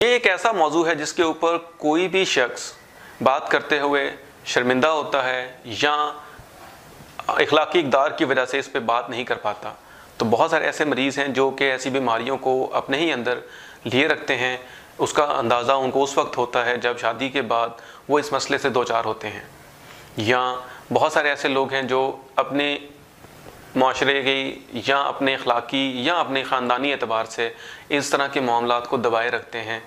ये एक ऐसा मौजू है जिसके ऊपर कोई भी शख्स बात करते हुए शर्मिंदा होता है या इखलाकी इक़दार की वजह से इस पे बात नहीं कर पाता। तो बहुत सारे ऐसे मरीज़ हैं जो कि ऐसी बीमारियों को अपने ही अंदर लिए रखते हैं। उसका अंदाज़ा उनको उस वक्त होता है जब शादी के बाद वो इस मसले से दो चार होते हैं। या बहुत सारे ऐसे लोग हैं जो अपने माशरे की या अपने अखलाकी या अपने ख़ानदानी एतबार से इस तरह के मामलात को दबाए रखते हैं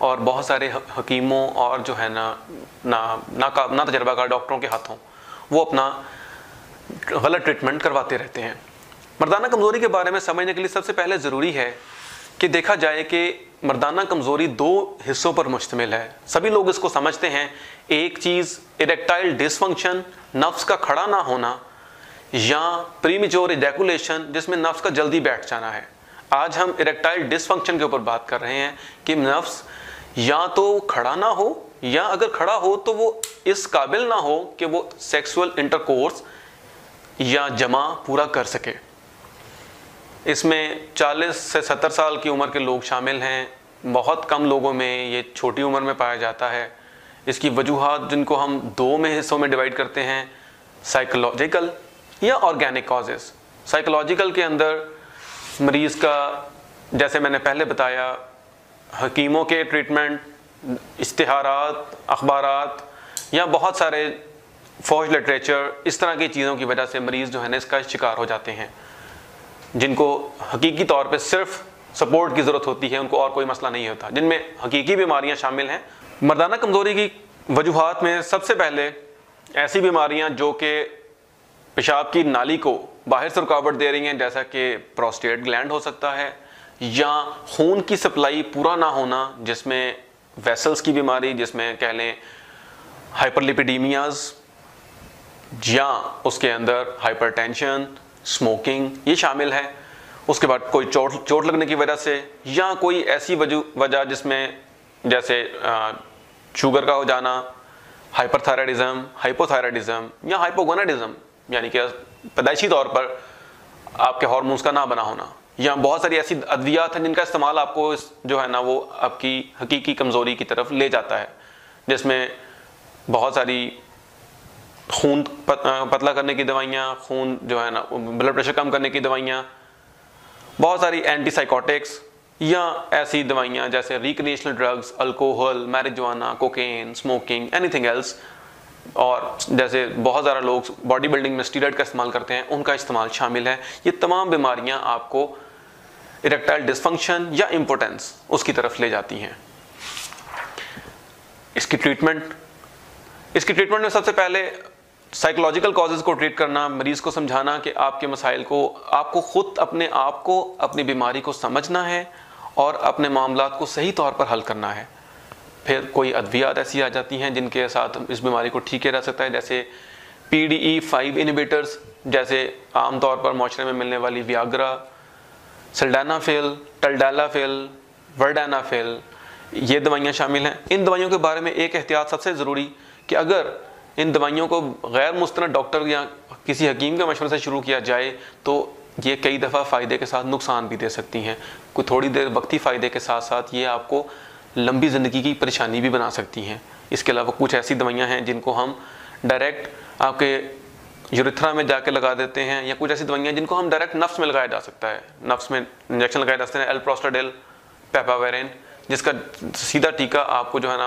और बहुत सारे हकीमों और जो है ना तजर्बाकार डॉक्टरों के हाथों वो अपना गलत ट्रीटमेंट करवाते रहते हैं। मर्दाना कमज़ोरी के बारे में समझने के लिए सबसे पहले ज़रूरी है कि देखा जाए कि मर्दाना कमज़ोरी दो हिस्सों पर मुश्तमिल है। सभी लोग इसको समझते हैं। एक चीज़ इरेक्टाइल डिसफंक्शन, नफ्स का खड़ा ना होना, या प्रीमेच्योर इजैकुलेशन जिसमें नफ्स का जल्दी बैठ जाना है। आज हम इरेक्टाइल डिसफंक्शन के ऊपर बात कर रहे हैं कि नफ्स या तो खड़ा ना हो या अगर खड़ा हो तो वो इस काबिल ना हो कि वो सेक्सुअल इंटरकोर्स या जमा पूरा कर सके। इसमें 40 से 70 साल की उम्र के लोग शामिल हैं। बहुत कम लोगों में ये छोटी उम्र में पाया जाता है। इसकी वजूहात जिनको हम दो में हिस्सों में डिवाइड करते हैं, साइकोलॉजिकल या ऑर्गेनिक कॉजेज़। साइकोलॉजिकल के अंदर मरीज़ का, जैसे मैंने पहले बताया, हकीमों के ट्रीटमेंट, इश्तिहारात, अखबारात या बहुत सारे फौज लिटरेचर, इस तरह की चीज़ों की वजह से मरीज़ जो है ना इसका शिकार हो जाते हैं, जिनको हकीकी तौर पे सिर्फ सपोर्ट की ज़रूरत होती है, उनको और कोई मसला नहीं होता, जिनमें हकीकी बीमारियां शामिल हैं। मर्दाना कमज़ोरी की वजूहात में सबसे पहले ऐसी बीमारियां जो कि पेशाब की नाली को बाहर से रुकावट दे रही हैं, जैसा कि प्रोस्टेट ग्लैंड हो सकता है, या खून की सप्लाई पूरा ना होना जिसमें वेसल्स की बीमारी, जिसमें कह लें हाइपरलिपिडीमियाज, या उसके अंदर हाइपरटेंशन, स्मोकिंग, ये शामिल है। उसके बाद कोई चोट लगने की वजह से, या कोई ऐसी वजह जिसमें जैसे शुगर का हो जाना, हाइपरथायराइडिज्म, हाइपोथायराइडिज्म या हाइपोगोनाडिज्म, यानी कि पैदाइशी तौर पर आपके हार्मोन्स का ना बना होना, या बहुत सारी ऐसी अद्वियात हैं जिनका इस्तेमाल आपको जो है ना वो आपकी हकीकी कमज़ोरी की तरफ ले जाता है, जिसमें बहुत सारी खून पतला करने की दवाइयाँ, खून जो है ना ब्लड प्रेशर कम करने की दवाइयाँ, बहुत सारी एंटीसाइकोटिक्स या ऐसी दवाइयाँ जैसे recreational drugs, alcohol, marijuana, cocaine, smoking, anything else, और जैसे बहुत ज़्यादा लोग बॉडी बिल्डिंग में स्टीरॉयड का इस्तेमाल करते हैं, उनका इस्तेमाल शामिल है। ये तमाम बीमारियां आपको इरेक्टाइल डिसफंक्शन या इम्पोटेंस उसकी तरफ ले जाती हैं। इसकी ट्रीटमेंट में सबसे पहले साइकोलॉजिकल कॉजेज़ को ट्रीट करना, मरीज़ को समझाना कि आपके मसाइल को आपको खुद अपने आप को, अपनी बीमारी को समझना है और अपने मामलात को सही तौर पर हल करना है। फिर कोई अद्वियात ऐसी आ जाती हैं जिनके साथ इस बीमारी को ठीक किया जा सकता है, जैसे PDE5 इनहिबिटर्स, जैसे आमतौर पर माशरे में मिलने वाली वियाग्रा, सिल्डेनाफिल, टल्डेलाफिल, वर्डेनाफिल, ये दवाइयाँ शामिल हैं। इन दवाइयों के बारे में एक एहतियात सबसे ज़रूरी कि अगर इन दवाइयों को गैर मुस्तनद डॉक्टर या किसी हकीम के मशवरे से शुरू किया जाए तो ये कई दफ़ा फ़ायदे के साथ नुकसान भी दे सकती हैं। कोई थोड़ी देर वक्ती फ़ायदे के साथ साथ ये आपको लंबी ज़िंदगी की परेशानी भी बना सकती हैं। इसके अलावा कुछ ऐसी दवाइयाँ हैं जिनको हम डायरेक्ट आपके यूरिथ्रा में जाके लगा देते हैं, या कुछ ऐसी दवाइयाँ जिनको हम डायरेक्ट नफ्स में लगाया जा सकता है, नफ्स में इंजेक्शन लगाए जा सकते हैं, एल्प्रोस्टाडिल, पेपावेरिन, जिसका सीधा टीका आपको जो है ना